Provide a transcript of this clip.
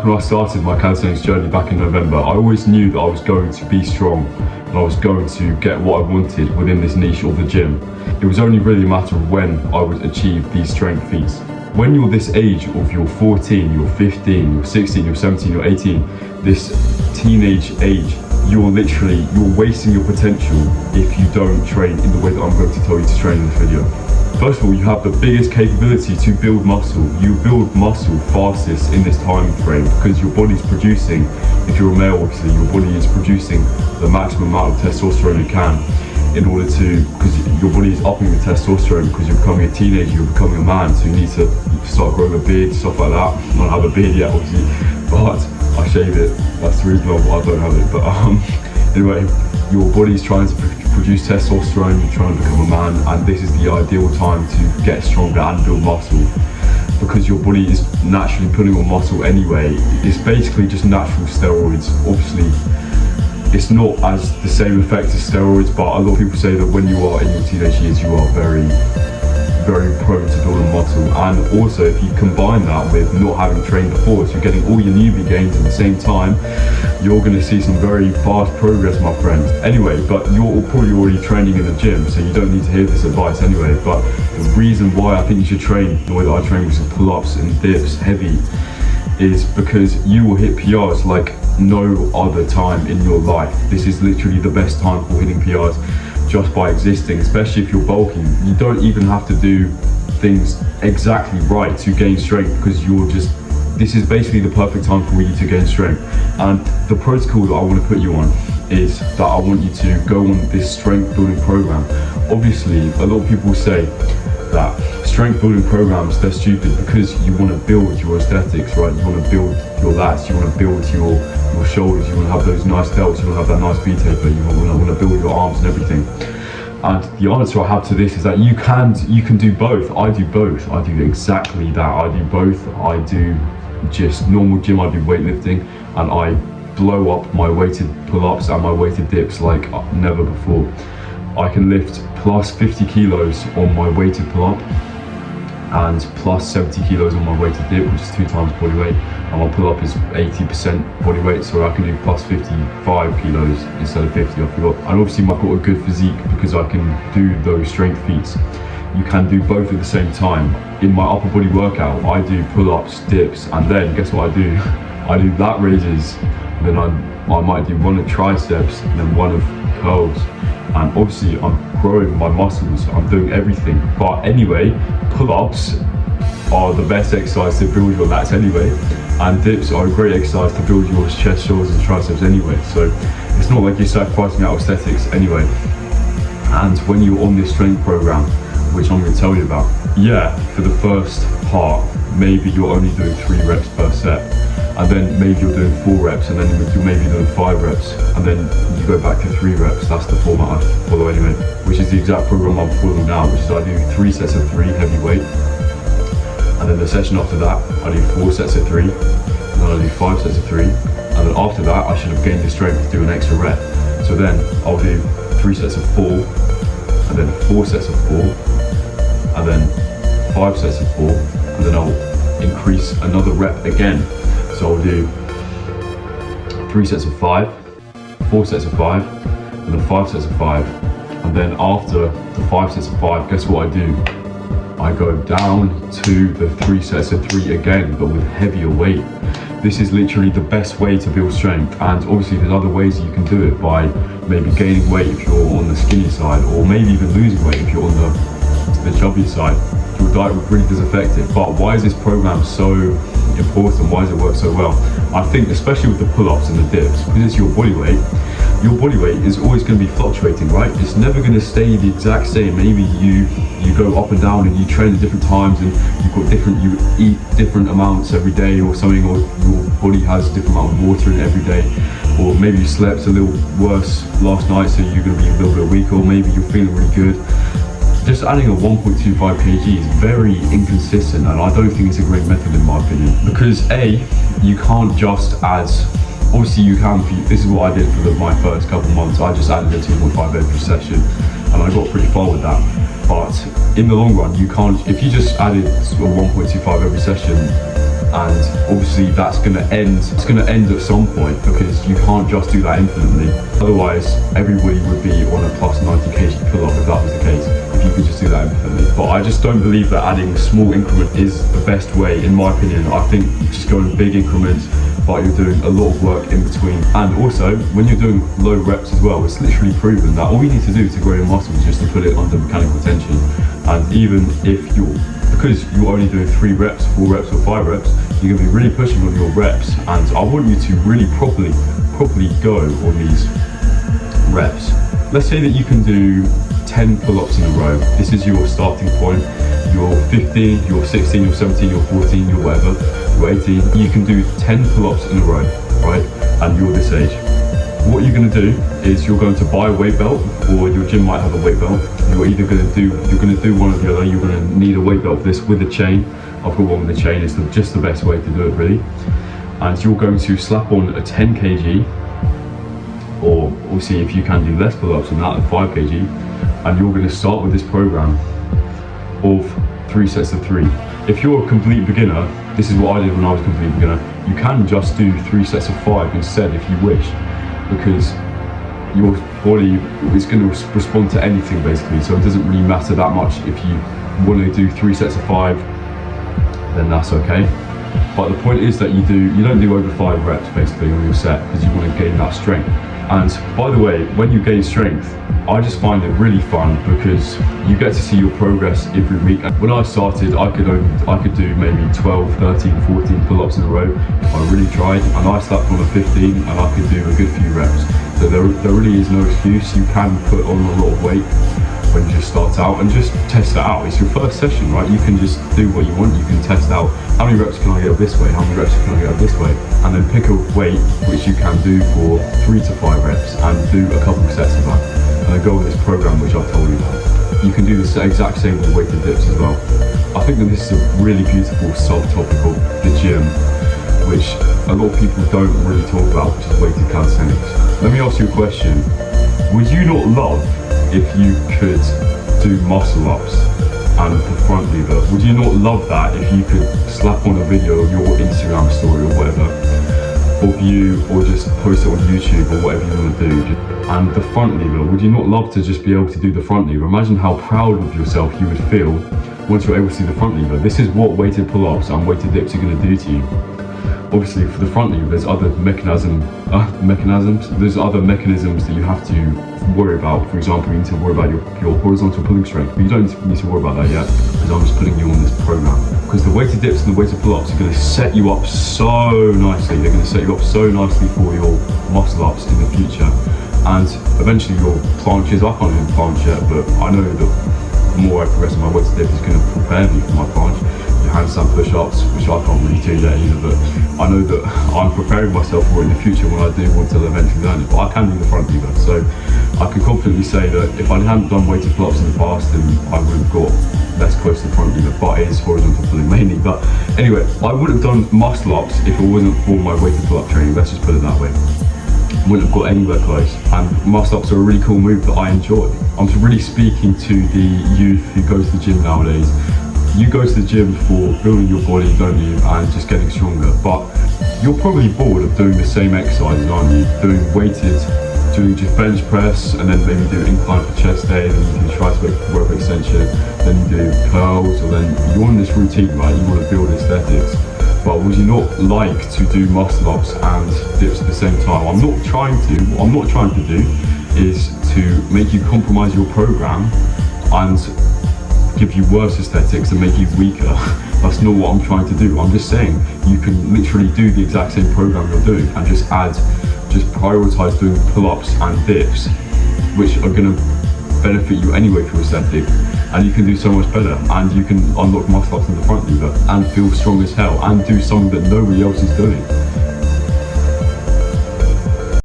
back when I started my calisthenics journey back in November, I always knew that I was going to be strong and I was going to get what I wanted within this niche of the gym. It was only really a matter of when I would achieve these strength feats. When you're this age of you're 14, you're 15, you're 16, you're 17, you're 18, this teenage age, you're wasting your potential if you don't train in the way that I'm going to tell you to train in this video. First of all, you have the biggest capability to build muscle. You build muscle fastest in this time frame because your body's producing, if you're a male obviously, your body is producing the maximum amount of testosterone it can in order to, because your body is upping the testosterone because you're becoming a teenager, you're becoming a man, so you need to start growing a beard, stuff like that. I don't have a beard yet obviously, but I shave it. That's the reason why I don't have it. But anyway, your body's trying to produce testosterone, you're trying to become a man, and this is the ideal time to get stronger and build muscle because your body is naturally putting on muscle anyway. It's basically just natural steroids. Obviously, it's not as the same effect as steroids, but a lot of people say that when you are in your teenage years, you are very prone to building muscle. And also, if you combine that with not having trained before, so you're getting all your newbie gains at the same time, you're going to see some very fast progress, my friend. Anyway, but you're probably already training in the gym, so you don't need to hear this advice anyway. But the reason why I think you should train the way that I train, which is pull-ups and dips, heavy, is because you will hit PRs like no other time in your life. This is literally the best time for hitting PRs just by existing, especially if you're bulking. You don't even have to do things exactly right to gain strength because this is basically the perfect time for you to gain strength. And the protocol that I want to put you on is that I want you to go on this strength building program. Obviously, a lot of people say that strength building programs, they're stupid because you want to build your aesthetics, right? You want to build your lats, you want to build your shoulders, you want to have those nice delts, you want to have that nice V-taper, you want to build your arms and everything. And the answer I have to this is that you can do both. I do both. I do exactly that. I do both. I do just normal gym, I do weightlifting, and I blow up my weighted pull-ups and my weighted dips like never before. I can lift plus 50 kilos on my weighted pull-up and plus 70 kilos on my weighted dip, which is 2 times body weight, and my pull-up is 80% body weight, so I can do plus 55 kilos instead of 50, I forgot. And obviously I've got a good physique because I can do those strength feats. You can do both at the same time. In my upper body workout, I do pull-ups, dips, and then guess what I do? I do lat raises, then I might do one of triceps, and then one of curls. And obviously I'm growing my muscles, I'm doing everything. But anyway, pull-ups are the best exercise to build your lats anyway, and dips are a great exercise to build your chest, shoulders and triceps anyway. So it's not like you're sacrificing out aesthetics anyway. And when you're on this strength program, which I'm going to tell you about, yeah, for the first part, maybe you're only doing 3 reps per set, and then maybe you're doing 4 reps, and then you're maybe doing 5 reps, and then you go back to 3 reps. That's the format I follow anyway, which is the exact program I'm following now, which is I do 3 sets of 3 heavy weight, and then the session after that, I do 4 sets of 3, and then I do 5 sets of 3, and then after that, I should have gained the strength to do an extra rep. So then I'll do 3 sets of 4, and then 4 sets of 4, and then 5 sets of 4, and then I'll increase another rep again. So I'll do 3 sets of 5, 4 sets of 5, and then 5 sets of 5. And then after the 5 sets of 5, guess what I do? I go down to the 3 sets of 3 again, but with heavier weight. This is literally the best way to build strength. And obviously there's other ways you can do it, by maybe gaining weight if you're on the skinny side, or maybe even losing weight if you're on the chubby side. Your diet really does affect it. But why is this program so important? Why does it work so well? I think especially with the pull-ups and the dips, because it's your body weight is always going to be fluctuating, right? It's never going to stay the exact same. Maybe you go up and down and you train at different times, and you eat different amounts every day or something, or your body has a different amount of water in it every day, or maybe you slept a little worse last night, so you're going to be a little bit weaker, or maybe you're feeling really good. Just adding a 1.25 kg is very inconsistent, and I don't think it's a great method in my opinion. Because A, you can't just add, obviously you can, this is what I did for my first couple of months, I just added a 2.5 every session, and I got pretty far with that. But in the long run, you can't, if you just added a 1.25 every session, And obviously that's going to end. It's going to end at some point because you can't just do that infinitely. Otherwise, everybody would be on a plus 90 kg pull-up if that was the case. If you could just do that infinitely. But I just don't believe that adding small increment is the best way, in my opinion. I think just going big increments, but you're doing a lot of work in between. And also, when you're doing low reps as well, it's literally proven that all you need to do to grow your muscles is just to put it under mechanical tension. And even if because you're only doing 3 reps, 4 reps or 5 reps, you're going to be really pushing on your reps. And I want you to really properly go on these reps. Let's say that you can do 10 pull-ups in a row. This is your starting point. You're 15, you're 16, you're 17, you're 14, you're whatever, you're 18. You can do 10 pull-ups in a row, right? And you're this age. What you're going to do is you're going to buy a weight belt, or your gym might have a weight belt. You're going to do one or the other. You're going to need a weight belt for this with a chain. I've got one with a chain. It's just the best way to do it, really. And you're going to slap on a 10 kg, or obviously if you can do less pull-ups than that, at 5 kg, and you're going to start with this program of 3 sets of 3. If you're a complete beginner, this is what I did when I was a complete beginner, you can just do 3 sets of 5 instead if you wish, because your body is going to respond to anything basically, so it doesn't really matter that much. If you want to do 3 sets of 5, then that's okay. But the point is that you don't do over 5 reps basically on your set, because you want to gain that strength. And by the way, when you gain strength, I just find it really fun because you get to see your progress every week. And when I started, I could do maybe 12, 13, 14 pull-ups in a row if I really tried, and I slapped on a 15 and I could do a good few reps. So there really is no excuse. You can put on a lot of weight when you just start out and just test it out. It's your first session, right? You can just do what you want. You can test out how many reps can I get up this way, how many reps can I get up this way, and then pick a weight which you can do for 3 to 5 reps and do a couple sets of that. And then go on this program which I've told you about. You can do the exact same with weighted dips as well. I think that this is a really beautiful subtopic of the gym, which a lot of people don't really talk about, which is weighted calisthenics. Let me ask you a question. Would you not love if you could do muscle ups and the front lever? Would you not love that if you could slap on a video of your Instagram story or whatever of you, or just post it on YouTube or whatever you want to do? And the front lever, would you not love to just be able to do the front lever? Imagine how proud of yourself you would feel once you're able to do the front lever. This is what weighted pull-ups and weighted dips are going to do to you. Obviously for the front lever, there's other mechanisms that you have to worry about. For example, you need to worry about your horizontal pulling strength, but you don't need to worry about that yet, because I'm just putting you on this program. Because the weighted dips and the weighted pull-ups are going to set you up so nicely. They're going to set you up so nicely for your muscle ups in the future, and eventually your planches. I can't do planche yet, but I know that the more I progress in my weighted dip, is going to prepare me for my planche. Handstand push-ups, which I can't really do yet either, but I know that I'm preparing myself for it in the future when I do want to eventually learn it. But I can do the front lever, so I can confidently say that if I hadn't done weighted pull-ups in the past, then I would have got less close to the front lever, but it is horizontal pulling mainly. But anyway, I would have done muscle-ups if it wasn't for my weighted pull-up training, let's just put it that way. Wouldn't have got anywhere close, and muscle-ups are a really cool move that I enjoy. I'm really speaking to the youth who go to the gym nowadays. You go to the gym for building your body, don't you, and just getting stronger, but you're probably bored of doing the same exercises, aren't you? Doing weighted, doing just bench press, and then maybe do incline for chest day, then you can try to make rope extension, then you do curls, or then you're on this routine, right? You want to build aesthetics. But would you not like to do muscle ups and dips at the same time? What I'm not trying to do is to make you compromise your program and give you worse aesthetics and make you weaker. That's not what I'm trying to do. I'm just saying you can literally do the exact same program you're doing and just prioritize doing pull-ups and dips, which are going to benefit you anyway for aesthetic, and you can do so much better, and you can unlock muscle ups in the front lever and feel strong as hell and do something that nobody else is doing.